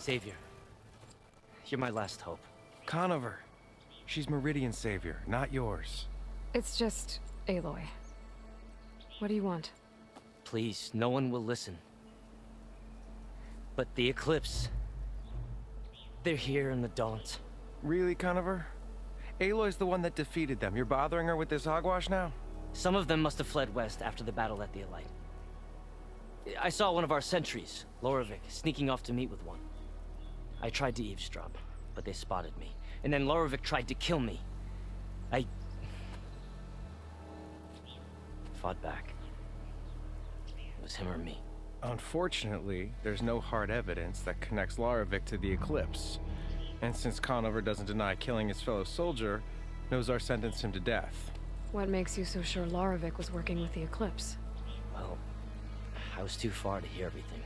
Savior, you're my last hope. Conover. She's Meridian's savior, not yours. It's just Aloy. What do you want? Please, no one will listen. But the Eclipse... they're here in the Daunt. Really, Conover? Aloy's the one that defeated them. You're bothering her with this hogwash now? Some of them must have fled west after the battle at the Elite. I saw one of our sentries, Lorevic, sneaking off to meet with one. I tried to eavesdrop, but they spotted me. And then Lorevic tried to kill me. I... fought back. It was him or me. Unfortunately, there's no hard evidence that connects Lorevic to the Eclipse. And since Conover doesn't deny killing his fellow soldier, Nozar sentenced him to death. What makes you so sure Lorevic was working with the Eclipse? Well, I was too far to hear everything.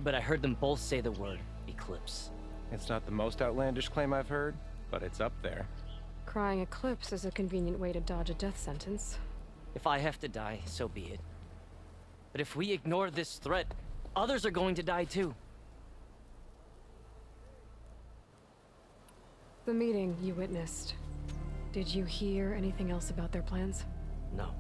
But I heard them both say the word Eclipse. It's not the most outlandish claim I've heard, but it's up there. Crying Eclipse is a convenient way to dodge a death sentence. If I have to die, so be it. But if we ignore this threat, others are going to die too. The meeting you witnessed. Did you hear anything else about their plans? No.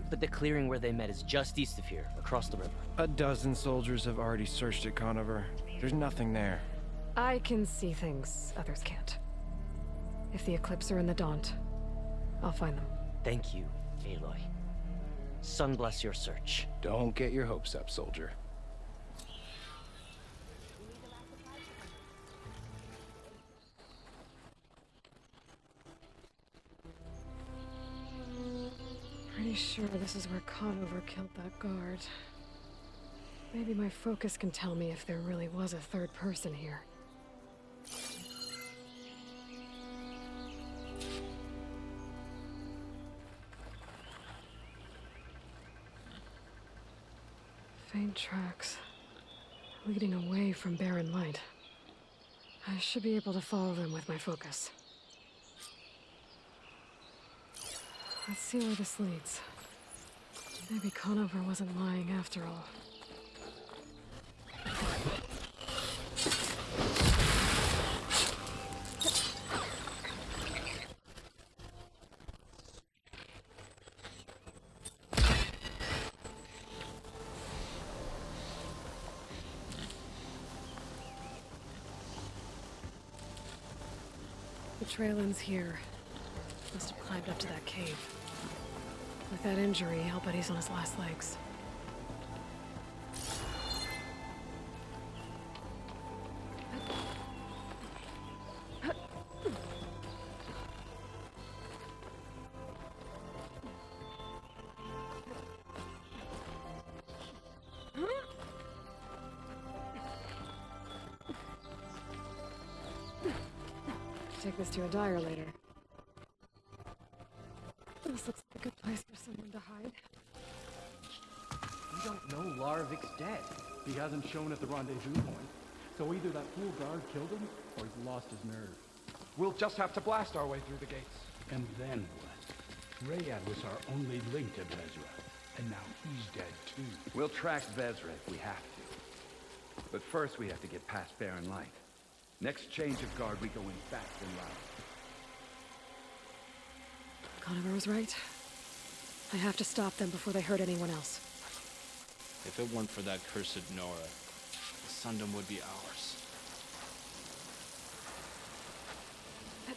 But the clearing where they met is just east of here, across the river. A dozen soldiers have already searched it, Conover. There's nothing there. I can see things others can't. If the Eclipse are in the Daunt, I'll find them. Thank you, Aloy. Sun bless your search. Don't get your hopes up, soldier. Pretty sure this is where Conover killed that guard. Maybe my focus can tell me if there really was a third person here. Faint tracks, leading away from barren light. I should be able to follow them with my focus. Let's see where this leads. Maybe Conover wasn't lying after all. The trail ends here. Must have climbed up to that cave. With that injury, I'll bet he's on his last legs. Take this to a dyer later. This looks like a good place for someone to hide. We don't know Larvik's dead. He hasn't shown at the rendezvous point. So either that fool guard killed him, or he's lost his nerve. We'll just have to blast our way through the gates. And then what? Rayad was our only link to Vezra, and now he's dead too. We'll track Vezra if we have to. But first we have to get past Barren Light. Next change of guard, we go in fast and loud. Conover was right. I have to stop them before they hurt anyone else. If it weren't for that cursed Nora, the Sundom would be ours. That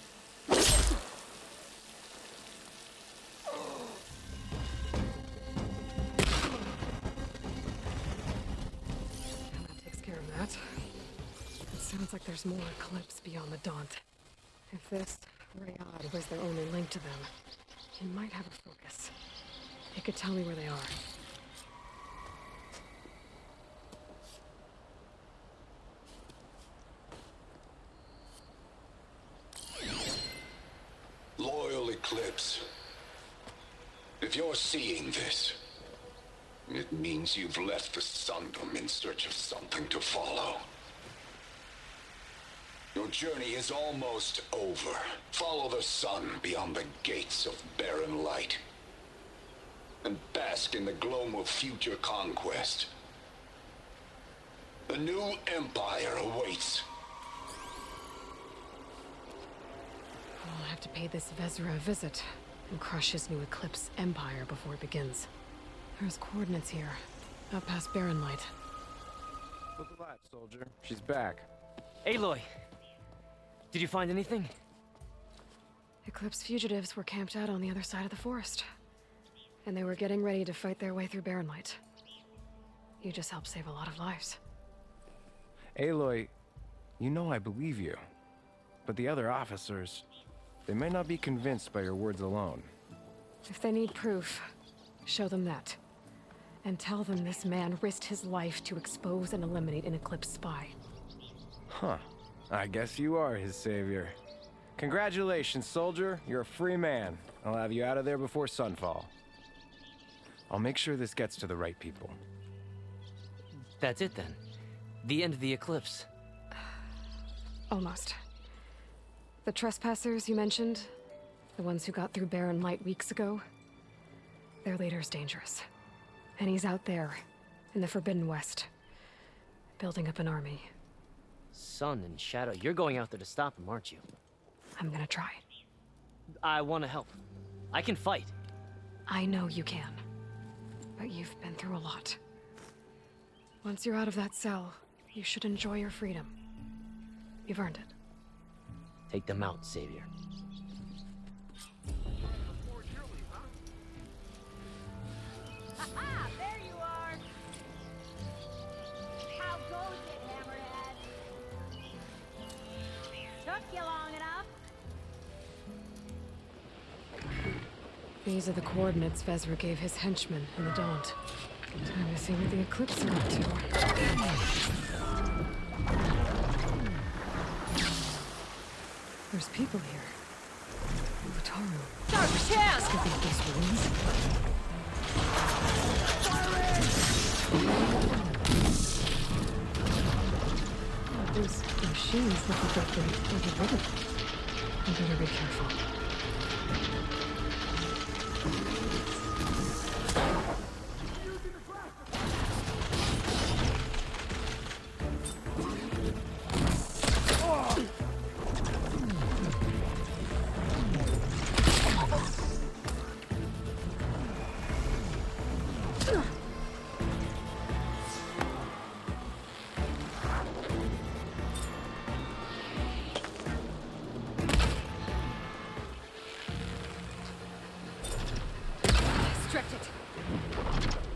takes care of that. It sounds like there's more Eclipse beyond the Daunt. If this Rayad was their only link to them, he might have a focus. He could tell me where they are. Loyal Eclipse. If you're seeing this, it means you've left the Sundom in search of something to follow. Your journey is almost over. Follow the sun beyond the gates of barren light, and bask in the gloam of future conquest. A new empire awaits. I'll have to pay this Vezra a visit and crush his new Eclipse empire before it begins. There's coordinates here, out past Barren Light. Look alive, soldier. She's back. Aloy! Did you find anything? Eclipse fugitives were camped out on the other side of the forest. And they were getting ready to fight their way through Barren Light. You just helped save a lot of lives. Aloy, you know I believe you. But the other officers, they may not be convinced by your words alone. If they need proof, show them that. And tell them this man risked his life to expose and eliminate an Eclipse spy. Huh. I guess you are his savior. Congratulations, soldier. You're a free man. I'll have you out of there before sunfall. I'll make sure this gets to the right people. That's it then. The end of the Eclipse. Almost. The trespassers you mentioned, the ones who got through Barren Light weeks ago, their leader's dangerous. And he's out there, in the Forbidden West, building up an army. Sun and Shadow, you're going out there to stop him, aren't you? I'm gonna try. I want to help. I can fight. I know you can. But you've been through a lot. Once you're out of that cell, you should enjoy your freedom. You've earned it. Take them out, Savior. Aha! There you are! How goes it, Hammerhead? Took you long enough? These are the coordinates Vezra gave his henchmen in the Daunt. Time to see what the Eclipse are up to. There's people here. Utaru. Dark chance! Could be these ruins. Those machines look like they've been overridden. I better be careful.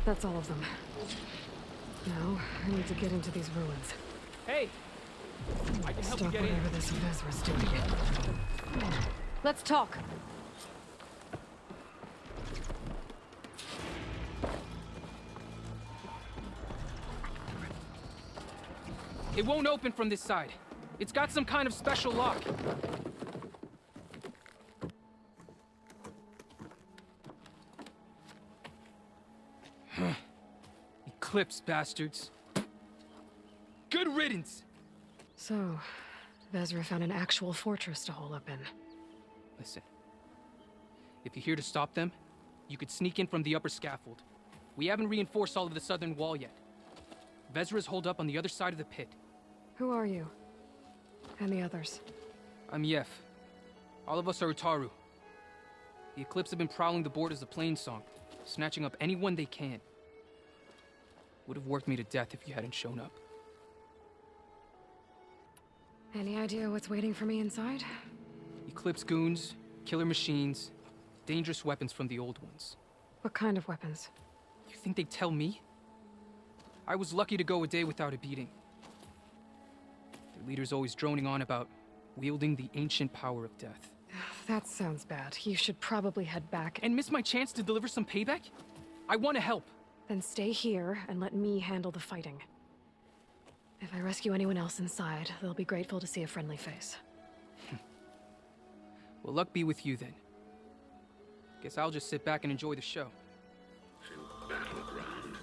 That's all of them. Now, I need to get into these ruins. Hey! I can help you Stop get in. whatever this Vezra's doing. Let's talk. It won't open from this side. It's got some kind of special lock. Eclipse bastards. Good riddance! So, Vezra found an actual fortress to hole up in. Listen. If you're here to stop them, you could sneak in from the upper scaffold. We haven't reinforced all of the southern wall yet. Vezra's holed up on the other side of the pit. Who are you? And the others? I'm Yef. All of us are Utaru. The Eclipse have been prowling the borders of Plainsong, snatching up anyone they can. Would have worked me to death if you hadn't shown up. Any idea what's waiting for me inside? Eclipse goons, killer machines, dangerous weapons from the old ones. What kind of weapons? You think they'd tell me? I was lucky to go a day without a beating. Their leader's always droning on about wielding the ancient power of death. That sounds bad. You should probably head back. And miss my chance to deliver some payback? I want to help. Then stay here and let me handle the fighting. If I rescue anyone else inside, they'll be grateful to see a friendly face. Well, luck be with you then. Guess I'll just sit back and enjoy the show. Battleground.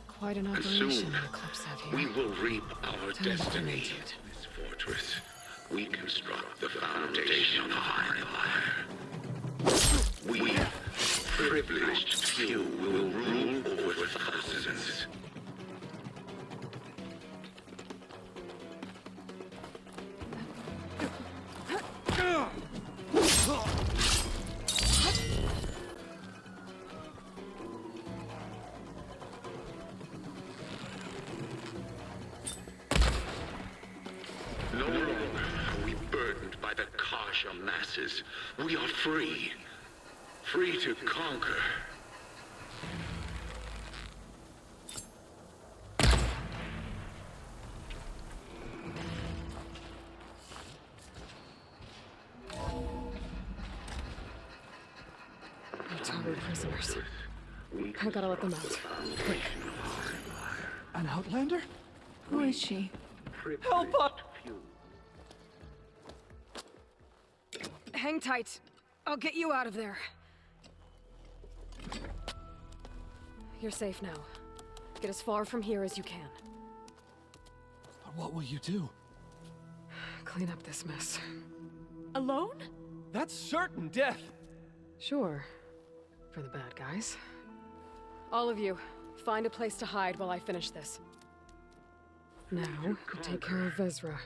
Quite an operation the Eclipse have here. We will reap our Time to get destiny. into it. This fortress, we construct the foundation of our empire. We, privileged few, will rule over thousands. Russia masses. We are free. Free to conquer. Utaru prisoners. I gotta let them out. Quick. An outlander? Who is she? Help us! Hang tight. I'll get you out of there. You're safe now. Get as far from here as you can. But what will you do? Clean up this mess. Alone? That's certain death! Sure. For the bad guys. All of you, find a place to hide while I finish this. Now, take care of Vezra.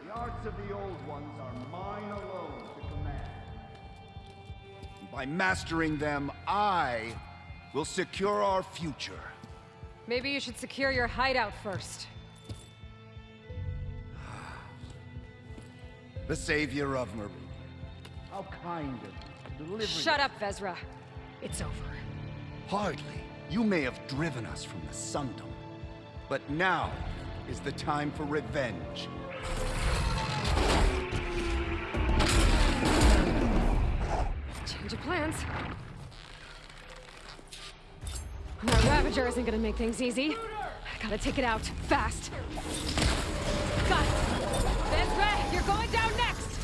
The arts of the old ones are mine alone to command. By mastering them, I will secure our future. Maybe you should secure your hideout first. The savior of Marie. How kind of you, delivering... Shut up, Vezra. It's over. Hardly. You may have driven us from the Sundom. But now is the time for revenge. Change of plans. That Ravager isn't gonna make things easy. I gotta take it out, fast. Got it! Vezra, you're going down next!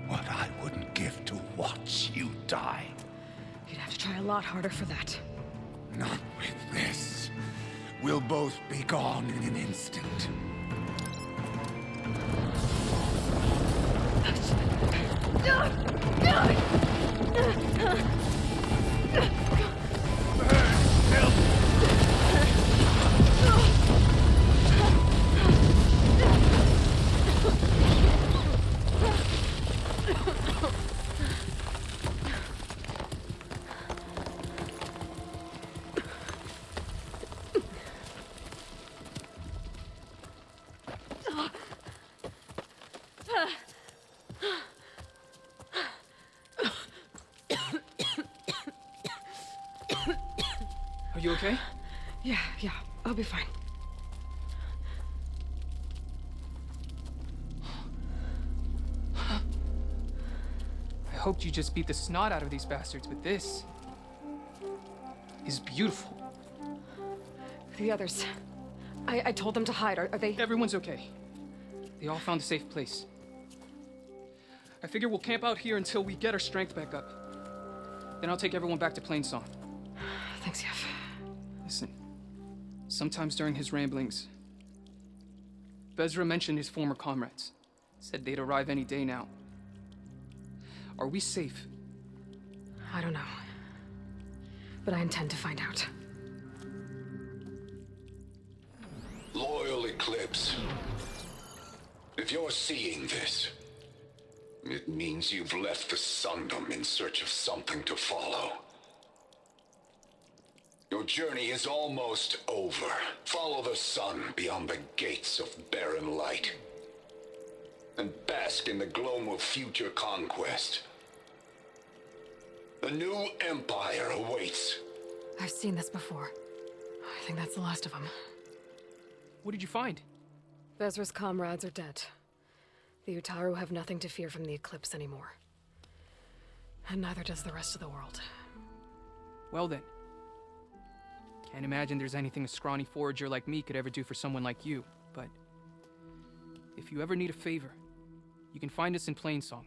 What I wouldn't give to watch you die. You'd have to try a lot harder for that. Not with this. We'll both be gone in an instant. Are you okay? Yeah, I'll be fine. I hoped you just beat the snot out of these bastards, but this is beautiful. The others. I told them to hide. Are they... Everyone's okay. They all found a safe place. I figure we'll camp out here until we get our strength back up. Then I'll take everyone back to Plainsong. Thanks, Yef. Listen, sometimes during his ramblings, Vezra mentioned his former comrades. Said they'd arrive any day now. Are we safe? I don't know. But I intend to find out. Loyal Eclipse. If you're seeing this, it means you've left the Sundom in search of something to follow. Your journey is almost over. Follow the sun beyond the gates of barren light. And bask in the gloam of future conquest. The new empire awaits. I've seen this before. I think that's the last of them. What did you find? Vezra's comrades are dead. The Utaru have nothing to fear from the Eclipse anymore. And neither does the rest of the world. Well then. Can't imagine there's anything a scrawny forager like me could ever do for someone like you, but if you ever need a favor, you can find us in Plainsong.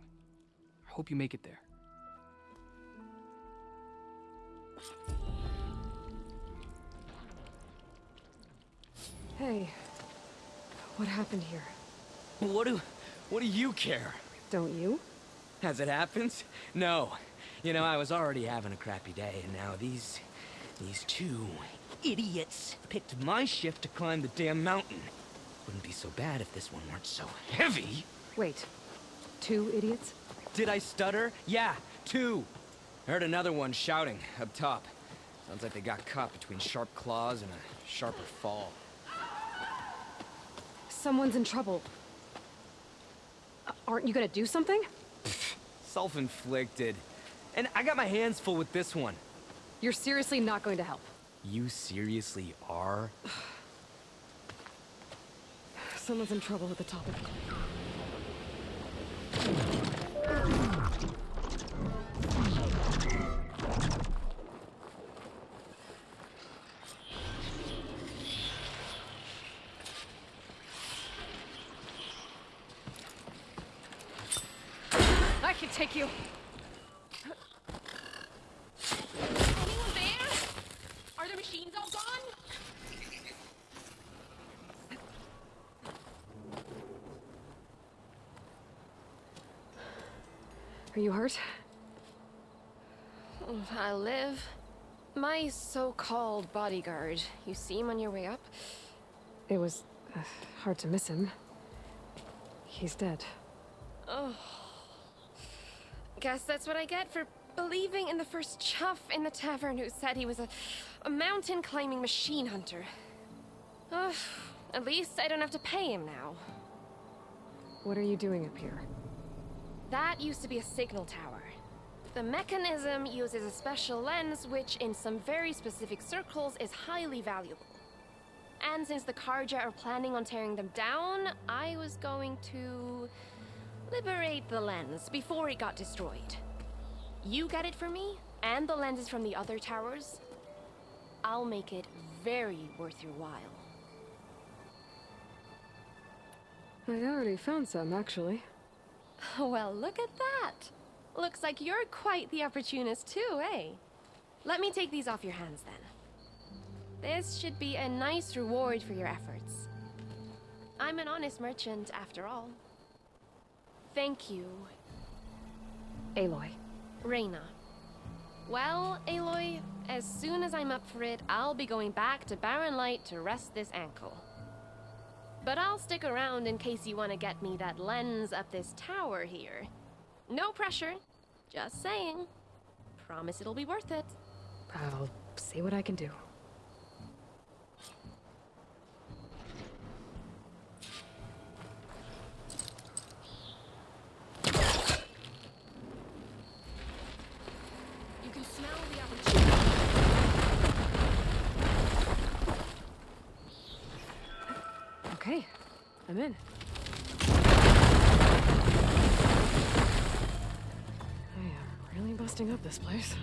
I hope you make it there. Hey, what happened here? What do you care? Don't you? As it happens? No. You know, I was already having a crappy day, and now these These two idiots picked my shift to climb the damn mountain. Wouldn't be so bad if this one weren't so heavy. Wait, 2 idiots? Did I stutter? Yeah, 2. Heard another one shouting up top. Sounds like they got caught between sharp claws and a sharper fall. Someone's in trouble. Aren't you gonna do something? Self-inflicted. And I got my hands full with this one. You're seriously not going to help? You seriously are? Someone's in trouble at the top of the cliff. I can take you. Anyone there? Are the machines all gone? Are you hurt? I live. My so-called bodyguard. You see him on your way up? It was hard to miss him. He's dead. Oh. Guess that's what I get for believing in the first chuff in the tavern who said he was a mountain climbing machine hunter. At least I don't have to pay him now. What are you doing up here? That used to be a signal tower. The mechanism uses a special lens which, in some very specific circles, is highly valuable. And since the Karja are planning on tearing them down, I was going to liberate the lens before it got destroyed. You get it for me, and the lenses from the other towers. I'll make it very worth your while. I already found some, actually. Well, look at that. Looks like you're quite the opportunist too, eh? Let me take these off your hands then. This should be a nice reward for your efforts. I'm an honest merchant, after all. Thank you. Aloy. Reyna. Well, Aloy, as soon as I'm up for it, I'll be going back to Barren Light to rest this ankle. But I'll stick around in case you want to get me that lens up this tower here. No pressure. Just saying. Promise it'll be worth it. I'll see what I can do. You can smell the opportunity. Okay, I'm in. I am really busting up this place.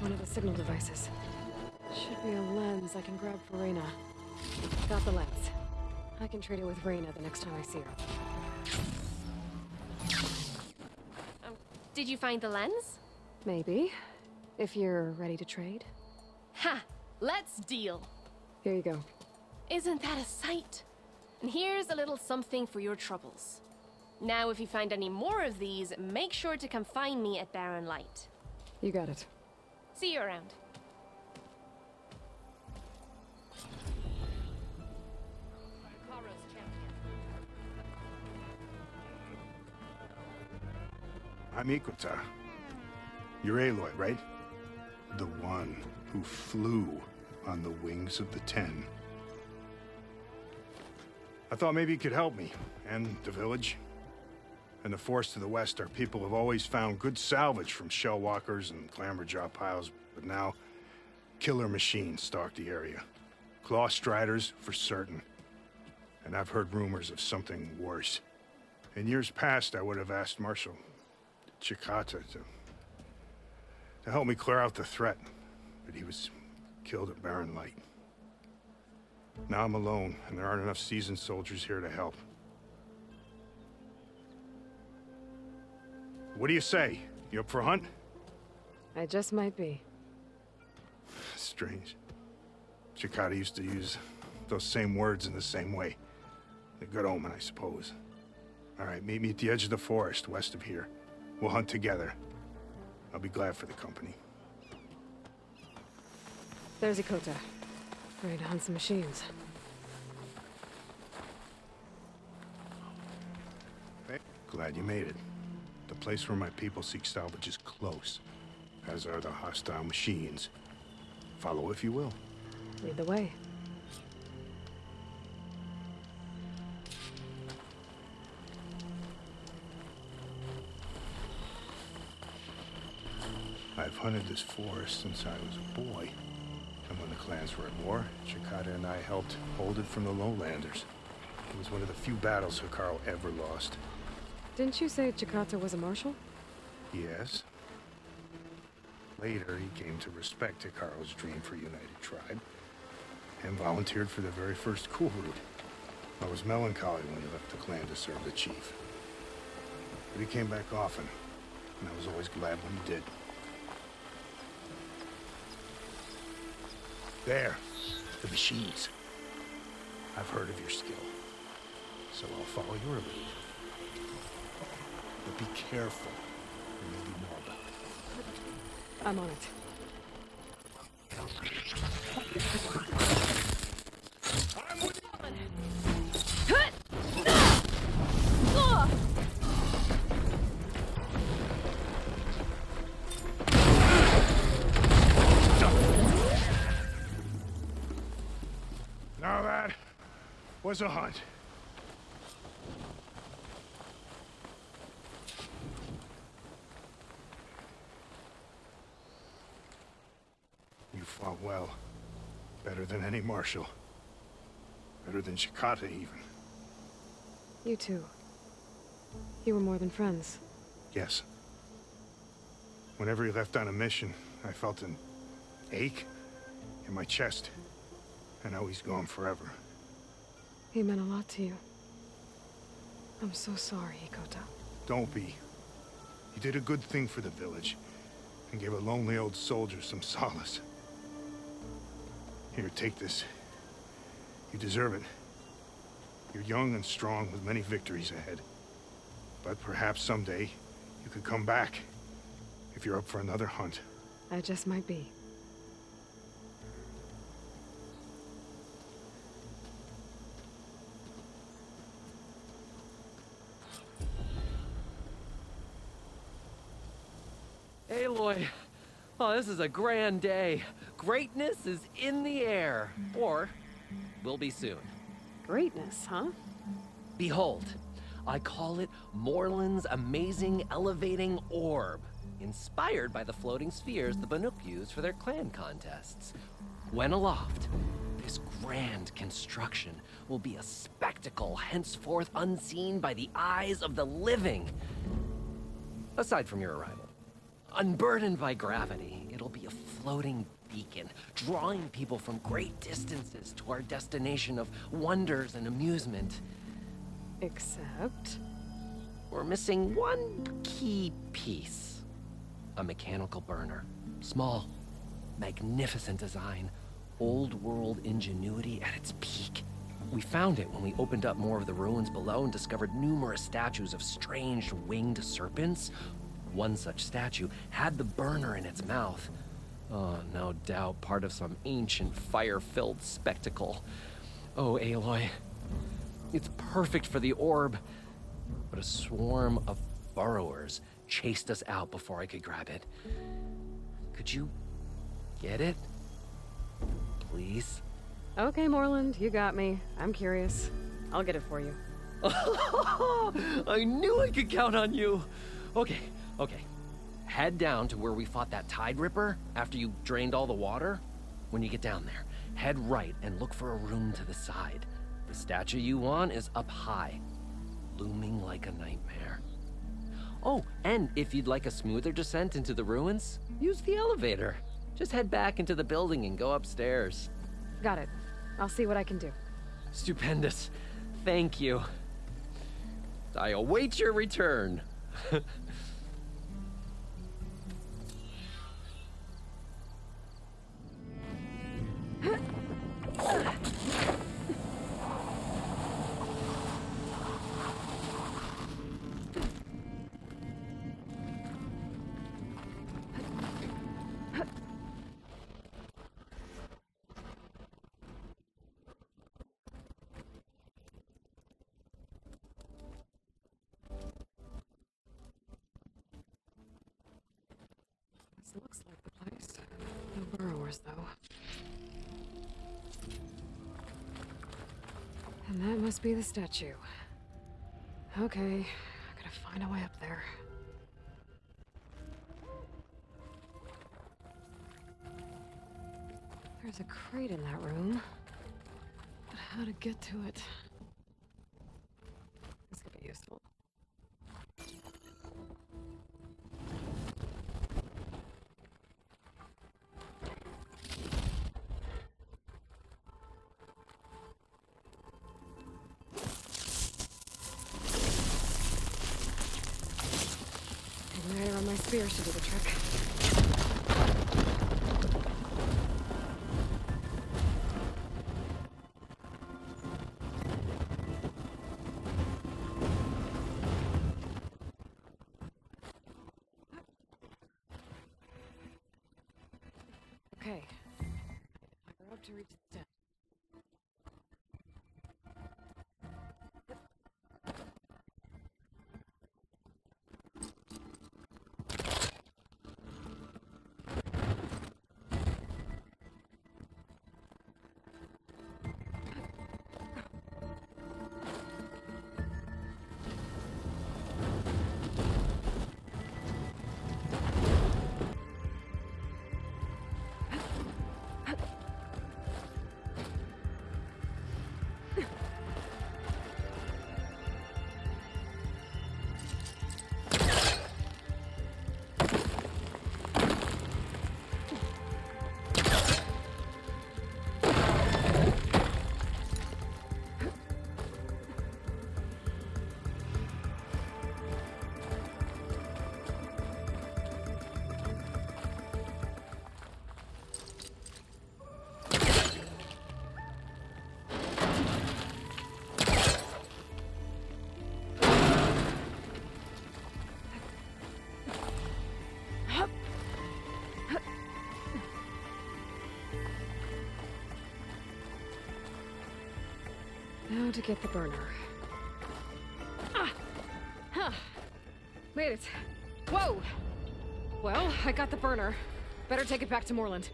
One of the signal devices. Should be a lens I can grab for Reyna. Got the lens. I can trade it with Reyna the next time I see her. Did you find the lens? Maybe. If you're ready to trade. Ha! Let's deal. Here you go. Isn't that a sight? And here's a little something for your troubles. Now, if you find any more of these, make sure to come find me at Barren Light. You got it. See you around. I'm Equita. You're Aloy, right? The one who flew on the wings of the 10. I thought maybe you could help me, and the village. And the forest to the west, our people have always found good salvage from shell walkers and clamberjaw piles, but now killer machines stalk the area. Claw striders for certain. And I've heard rumors of something worse. In years past, I would have asked Marshal Chikata to help me clear out the threat, but he was killed at Barren Light. Now I'm alone, and there aren't enough seasoned soldiers here to help. What do you say? You up for a hunt? I just might be. Strange. Chikata used to use those same words in the same way. A good omen, I suppose. All right, meet me at the edge of the forest, west of here. We'll hunt together. I'll be glad for the company. There's Ikota. Ready to hunt some machines. Hey, glad you made it. The place where my people seek salvage is close, as are the hostile machines. Follow if you will. Lead the way. I've hunted this forest since I was a boy. And when the clans were at war, Chikata and I helped hold it from the lowlanders. It was one of the few battles Hikaru ever lost. Didn't you say Chikata was a marshal? Yes. Later, he came to respect Hikaru's dream for a united tribe, and volunteered for the very first coup route. I was melancholy when he left the clan to serve the chief. But he came back often, and I was always glad when he did. There, the machines. I've heard of your skill, so I'll follow your lead. But be careful. There may be more about it. I'm on it. Now that was a hunt. You fought well. Better than any marshal. Better than Chikata, even. You too. You were more than friends. Yes. Whenever he left on a mission, I felt an ache in my chest. And now he's gone forever. He meant a lot to you. I'm so sorry, Ikota. Don't be. You did a good thing for the village, and gave a lonely old soldier some solace. Here, take this. You deserve it. You're young and strong with many victories ahead. But perhaps someday, you could come back, if you're up for another hunt. I just might be. Aloy. Oh, this is a grand day. Greatness is in the air. Or will be soon. Greatness, huh? Behold, I call it Morland's amazing elevating orb, inspired by the floating spheres the Banuk use for their clan contests. When aloft, this grand construction will be a spectacle henceforth unseen by the eyes of the living. Aside from your arrival. Unburdened by gravity, it'll be a floating beacon, drawing people from great distances to our destination of wonders and amusement. Except? We're missing one key piece. A mechanical burner. Small, magnificent design, old-world ingenuity at its peak. We found it when we opened up more of the ruins below and discovered numerous statues of strange winged serpents. One such statue had the burner in its mouth. Oh, no doubt part of some ancient fire-filled spectacle. Oh, Aloy. It's perfect for the orb. But a swarm of burrowers chased us out before I could grab it. Could you get it? Please? Okay, Morland, you got me. I'm curious. I'll get it for you. I knew I could count on you. Okay. Head down to where we fought that Tide Ripper after you drained all the water. When you get down there, head right and look for a room to the side. The statue you want is up high, looming like a nightmare. Oh, and if you'd like a smoother descent into the ruins, use the elevator. Just head back into the building and go upstairs. Got it. I'll see what I can do. Stupendous. Thank you. I await your return. This looks like the place. No burrowers, though. And that must be the statue. Okay, I gotta find a way up there. There's a crate in that room. But how to get to it? This could be useful. There, my spear should do the trick. Okay. I grow up to reach the stem. Now to get the burner. Ah! Huh. Made it. Whoa! Well, I got the burner. Better take it back to Moreland.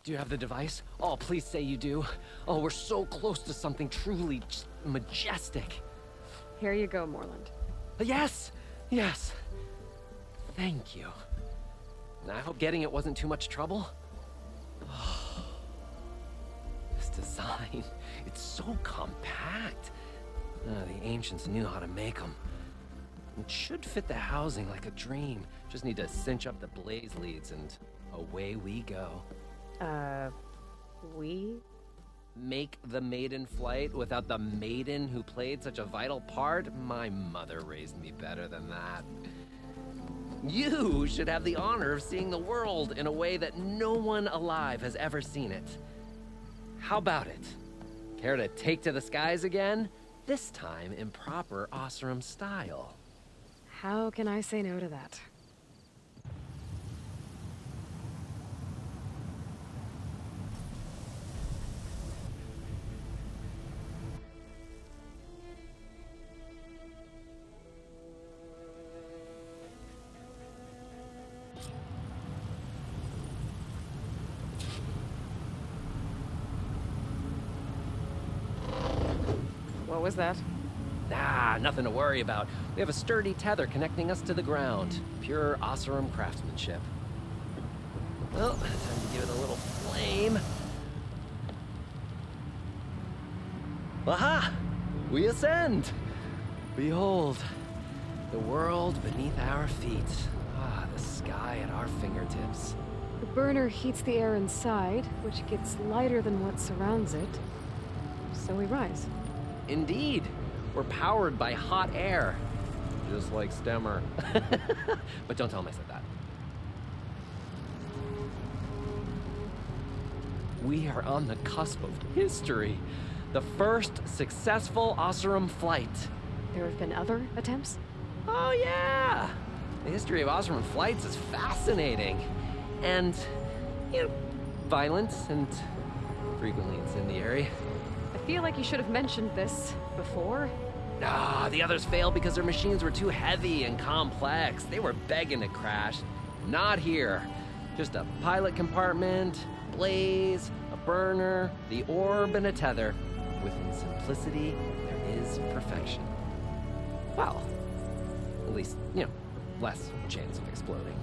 Do you have the device? Oh, please say you do. Oh, we're so close to something truly majestic. Here you go, Moreland. Yes! Yes! Thank you. I hope getting it wasn't too much trouble. Oh, this design, it's so compact. The ancients knew how to make them. It should fit the housing like a dream. Just need to cinch up the blaze leads and away we go. We? Make the maiden flight without the maiden who played such a vital part? My mother raised me better than that. You should have the honor of seeing the world in a way that no one alive has ever seen it. How about it? Care to take to the skies again? This time in proper Osram style. How can I say no to that? What was that? Ah, nothing to worry about. We have a sturdy tether connecting us to the ground. Pure Osram craftsmanship. Well, time to give it a little flame. Aha! We ascend! Behold, the world beneath our feet. Ah, the sky at our fingertips. The burner heats the air inside, which gets lighter than what surrounds it. So we rise. Indeed. We're powered by hot air. just like Stemmer. But don't tell him I said that. We are on the cusp of history. The first successful Oseram flight. There have been other attempts? Oh yeah! The history of Oseram flights is fascinating. And, you know, violent and frequently incendiary. I feel like you should have mentioned this before. Nah, the others failed because their machines were too heavy and complex. They were begging to crash. Not here. Just a pilot compartment, blaze, a burner, the orb, and a tether. Within simplicity, there is perfection. Well, at least, you know, less chance of exploding.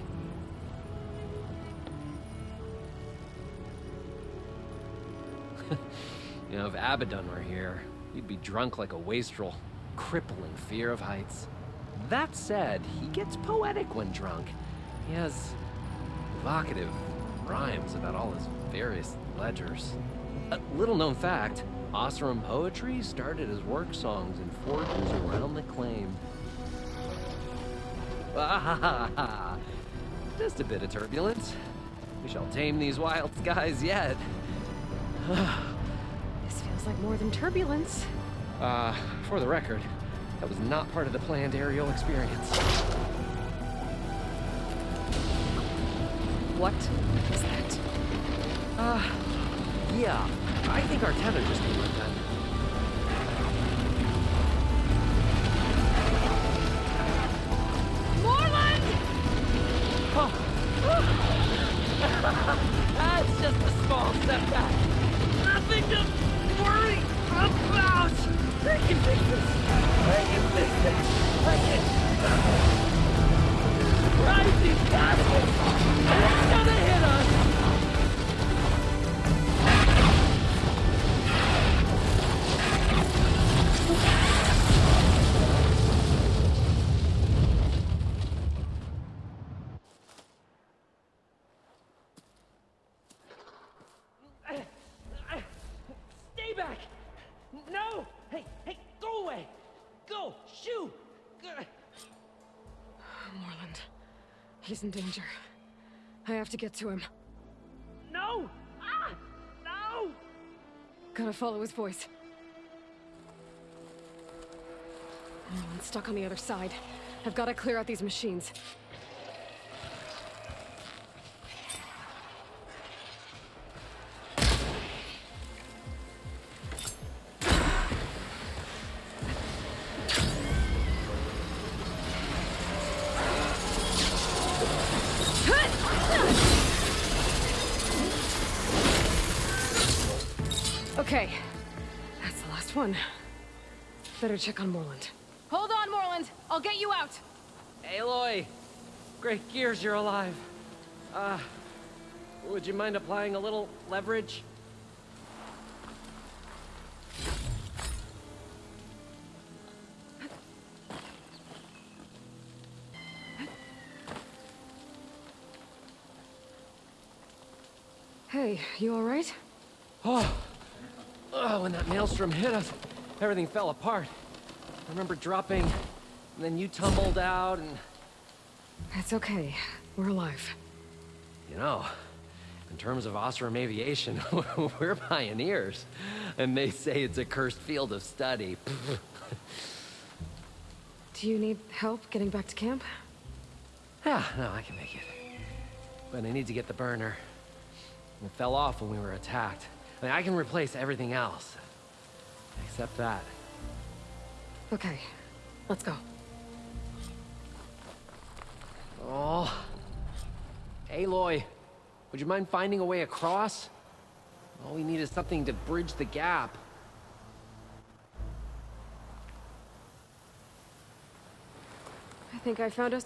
You know, if Abaddon were here, he'd be drunk like a wastrel, crippling fear of heights. That said, he gets poetic when drunk. He has evocative rhymes about all his various ledgers. A little-known fact, Oseram poetry started as work songs in forges around the claim. Just a bit of turbulence. We shall tame these wild skies yet. This feels like more than turbulence. For the record, that was not part of the planned aerial experience. What is that? Yeah, I think our tether just came undone. Moreland! That's just a small setback. Nothing to worry about. I can fix this. I can fix it. I can. Rising castles! It's gonna hit us! Stay back! No! Hey, go away! Go! Shoo! Moreland. He's in danger. I have to get to him. No! Ah! No! Gotta follow his voice. Moreland's stuck on the other side. I've gotta clear out these machines. Okay, that's the last one. Better check on Moreland. Hold on, Moreland. I'll get you out. Aloy! Great gears you're alive. Would you mind applying a little leverage? Hey, you alright? Oh, when that maelstrom hit us, everything fell apart. I remember dropping, and then you tumbled out, and... It's okay. We're alive. You know, in terms of Oseram aviation, we're pioneers. And they say it's a cursed field of study. Do you need help getting back to camp? Yeah, no, I can make it. But I need to get the burner. It fell off when we were attacked. I mean, I can replace everything else. Except that. Okay, let's go. Oh. Aloy, would you mind finding a way across? All we need is something to bridge the gap. I think I found us.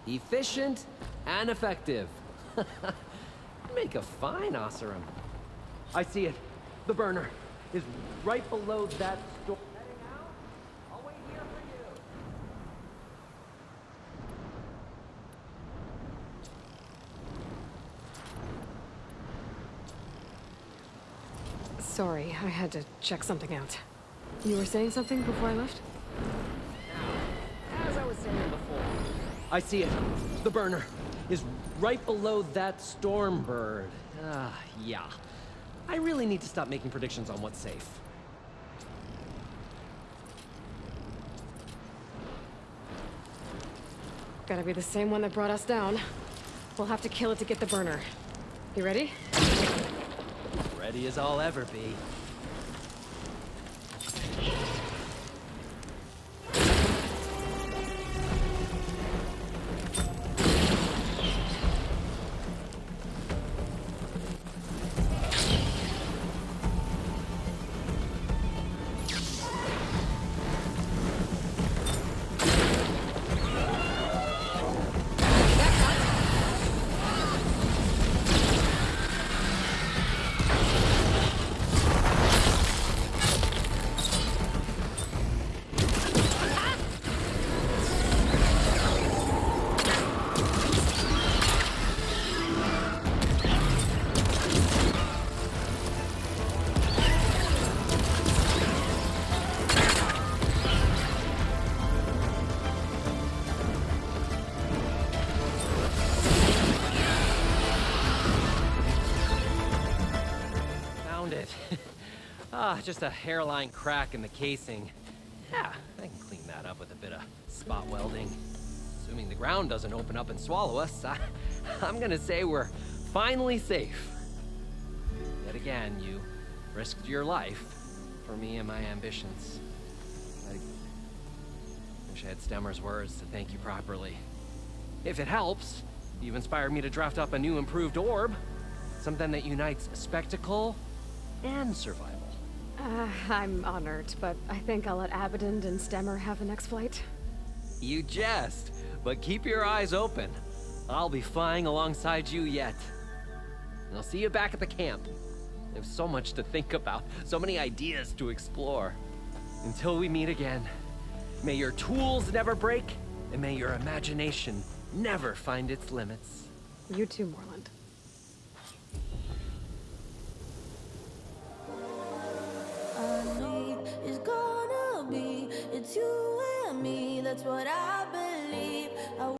Efficient and effective. Make a fine Oseram. I see it. The burner is right below that door. Heading out? I'll wait here for Sorry, I had to check something out. You were saying something before I left? As I was saying before, I see it. The burner is right below that storm bird. Yeah. I really need to stop making predictions on what's safe. Gotta be the same one that brought us down. We'll have to kill it to get the burner. You ready? Ready as I'll ever be. Just a hairline crack in the casing. Yeah, I can clean that up with a bit of spot welding. Assuming the ground doesn't open up and swallow us, I'm gonna say we're finally safe. Yet again, you risked your life for me and my ambitions. I wish I had Stemmer's words to thank you properly. If it helps, you've inspired me to draft up a new improved orb. Something that unites spectacle and survival. I'm honored, but I think I'll let Abaddon and Stemmer have the next flight. You jest, but keep your eyes open. I'll be flying alongside you yet. And I'll see you back at the camp. There's so much to think about, so many ideas to explore. Until we meet again, may your tools never break, and may your imagination never find its limits. You too, Moreland. It's gonna be, it's you and me, that's what I believe.